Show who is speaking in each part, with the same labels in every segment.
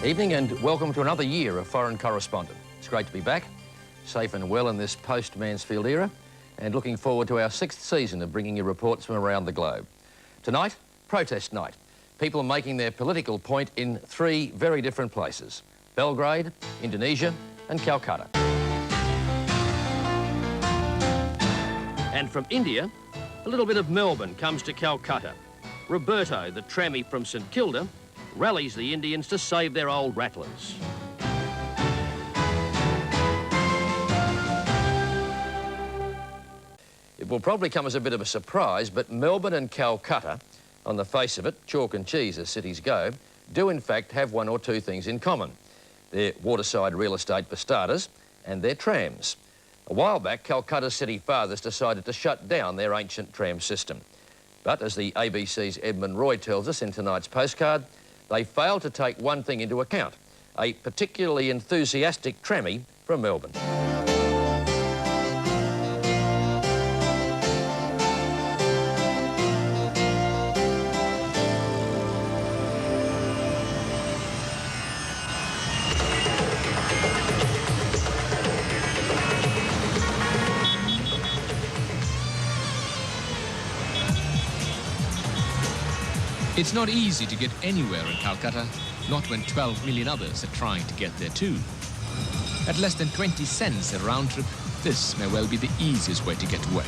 Speaker 1: Evening and welcome to another year of Foreign Correspondent. It's great to be back, safe and well in this post-Mansfield era, and looking forward to our 6th season of bringing you reports from around the globe. Tonight, protest night. People making their political point in 3 very different places: Belgrade, Indonesia and Calcutta. And from India, a little bit of Melbourne comes to Calcutta. Roberto, the trammy from St Kilda, rallies the Indians to save their old rattlers. It will probably come as a bit of a surprise, but Melbourne and Calcutta, on the face of it, chalk and cheese as cities go, do in fact have 1 or 2 things in common. Their waterside real estate for starters, and their trams. A while back, Calcutta's city fathers decided to shut down their ancient tram system. But as the ABC's Edmund Roy tells us in tonight's postcard, they failed to take one thing into account: a particularly enthusiastic trammie from Melbourne.
Speaker 2: It's not easy to get anywhere in Calcutta, not when 12 million others are trying to get there too. At less than 20 cents a round trip, this may well be the easiest way to get to work.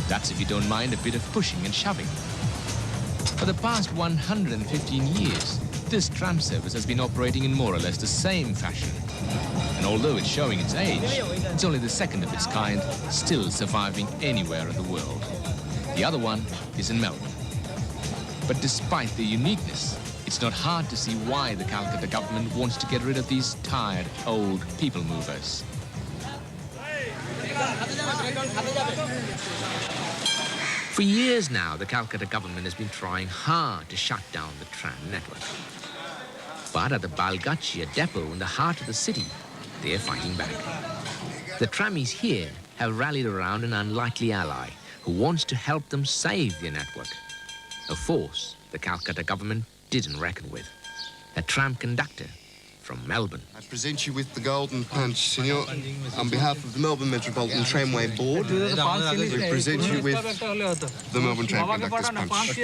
Speaker 2: That's if you don't mind a bit of pushing and shoving. For the past 115 years, this tram service has been operating in more or less the same fashion. And although it's showing its age, it's only the second of its kind still surviving anywhere in the world. The other one is in Melbourne. But despite the uniqueness, it's not hard to see why the Calcutta government wants to get rid of these tired, old people movers. For years now, the Calcutta government has been trying hard to shut down the tram network. But at the Balgachia depot in the heart of the city, they're fighting back. The trammies here have rallied around an unlikely ally who wants to help them save their network. A force the Calcutta government didn't reckon with. A tram conductor from Melbourne.
Speaker 3: I present you with the Golden Punch, Senor. On behalf of the Melbourne Metropolitan Tramway Board, we present you with the Melbourne Tram Conductor's Punch.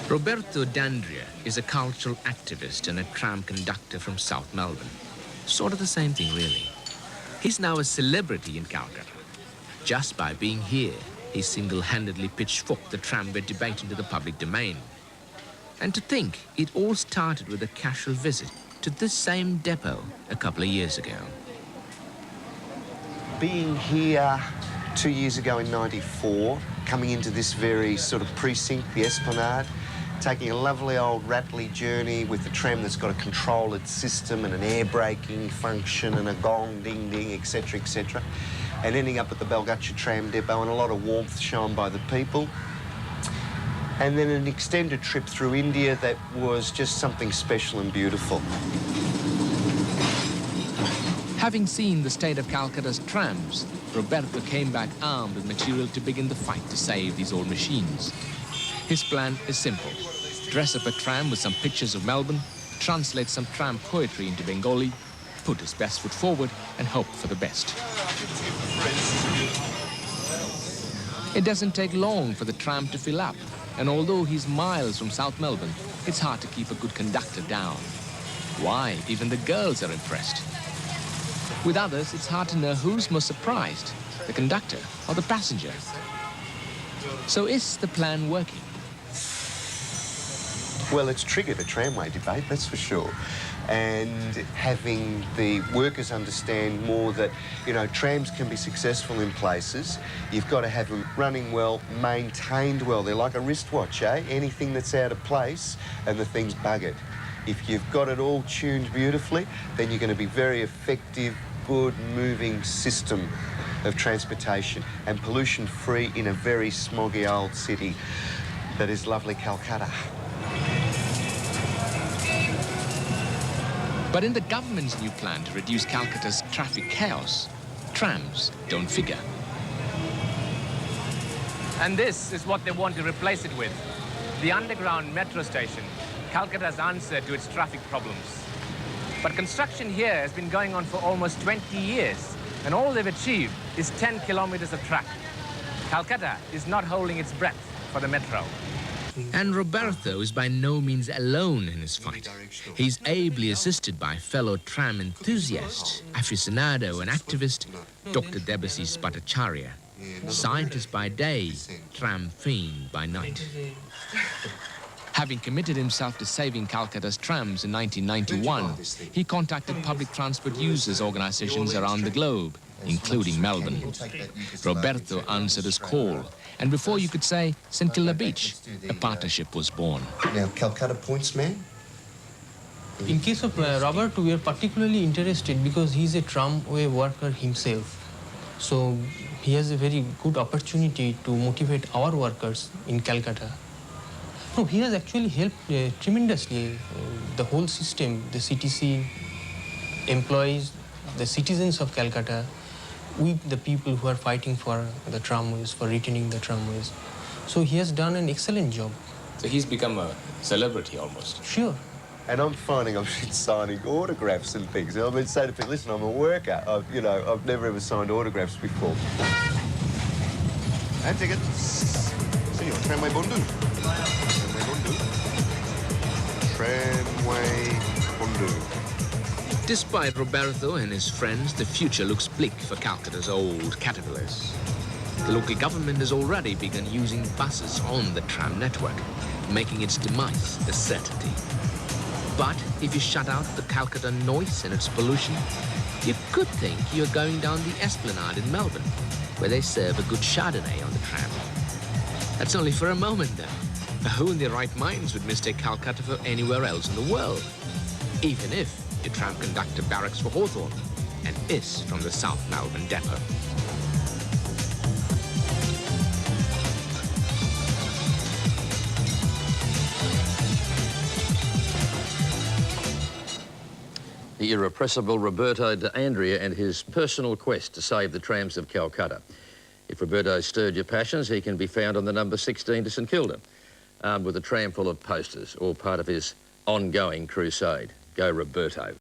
Speaker 2: Roberto D'Andrea is a cultural activist and a tram conductor from South Melbourne. Sort of the same thing, really. He's now a celebrity in Calcutta. Just by being here, he single-handedly pitchforked the tramway debate into the public domain. And to think, it all started with a casual visit to this same depot a couple of years ago.
Speaker 4: Being here 2 years ago in '94, coming into this very sort of precinct, the Esplanade, taking a lovely old rattly journey with the tram that's got a controlled system and an air braking function and a gong, ding, ding, etc., etc., and ending up at the Balgachia tram depot and a lot of warmth shown by the people. And then an extended trip through India that was just something special and beautiful.
Speaker 2: Having seen the state of Calcutta's trams, Roberto came back armed with material to begin the fight to save these old machines. His plan is simple: dress up a tram with some pictures of Melbourne, translate some tram poetry into Bengali, put his best foot forward and hope for the best. It doesn't take long for the tram to fill up, and although he's miles from South Melbourne, it's hard to keep a good conductor down. Why, even the girls are impressed. With others, it's hard to know who's most surprised, the conductor or the passenger. So is the plan working?
Speaker 4: Well, it's triggered a tramway debate, that's for sure. And having the workers understand more that, you know, trams can be successful in places. You've got to have them running well, maintained well. They're like a wristwatch, eh? Anything that's out of place and the thing's buggered. If you've got it all tuned beautifully, then you're going to be very effective, good moving system of transportation and pollution-free in a very smoggy old city that is lovely Calcutta.
Speaker 2: But in the government's new plan to reduce Calcutta's traffic chaos, trams don't figure.
Speaker 5: And this is what they want to replace it with. the underground metro station, Calcutta's answer to its traffic problems. But construction here has been going on for almost 20 years, and all they've achieved is 10 kilometers of track. Calcutta is not holding its breath for the metro.
Speaker 2: And Roberto is by no means alone in his fight. He's ably assisted by fellow tram enthusiast, aficionado and activist, Dr. Debasys Bhattacharya, scientist by day, tram fiend by night. Having committed himself to saving Calcutta's trams in 1991, he contacted public transport users organizations around the globe, including Melbourne. Roberto answered his call, and before you could say St Kilda Beach, a partnership was born.
Speaker 4: Now, Calcutta points man?
Speaker 6: In case of Robert, we are particularly interested because he's a tramway worker himself. So he has a very good opportunity to motivate our workers in Calcutta. No, he has actually helped tremendously the whole system, the CTC employees, the citizens of Calcutta, with the people who are fighting for the tramways, for retaining the tramways. So he has done an excellent job.
Speaker 5: So he's become a celebrity almost.
Speaker 6: Sure.
Speaker 4: And I'm finding I'm signing autographs and things. I've been saying to people, listen, I'm a worker. I've never ever signed autographs before. And ticket. Senor, tramway bondu. Tramway bondu.
Speaker 2: Despite Roberto and his friends, the future looks bleak for Calcutta's old caterpillars. The local government has already begun using buses on the tram network, making its demise a certainty. But if you shut out the Calcutta noise and its pollution, you could think you're going down the Esplanade in Melbourne, where they serve a good Chardonnay on the tram. That's only for a moment, though. Who in their right minds would mistake Calcutta for anywhere else in the world? Even if your tram conductor barracks for Hawthorne and is from the South Melbourne depot.
Speaker 1: The irrepressible Roberto D'Andrea and his personal quest to save the trams of Calcutta. If Roberto stirred your passions, he can be found on the number 16 to St Kilda, armed with a tram full of posters, all part of his ongoing crusade. Go Roberto.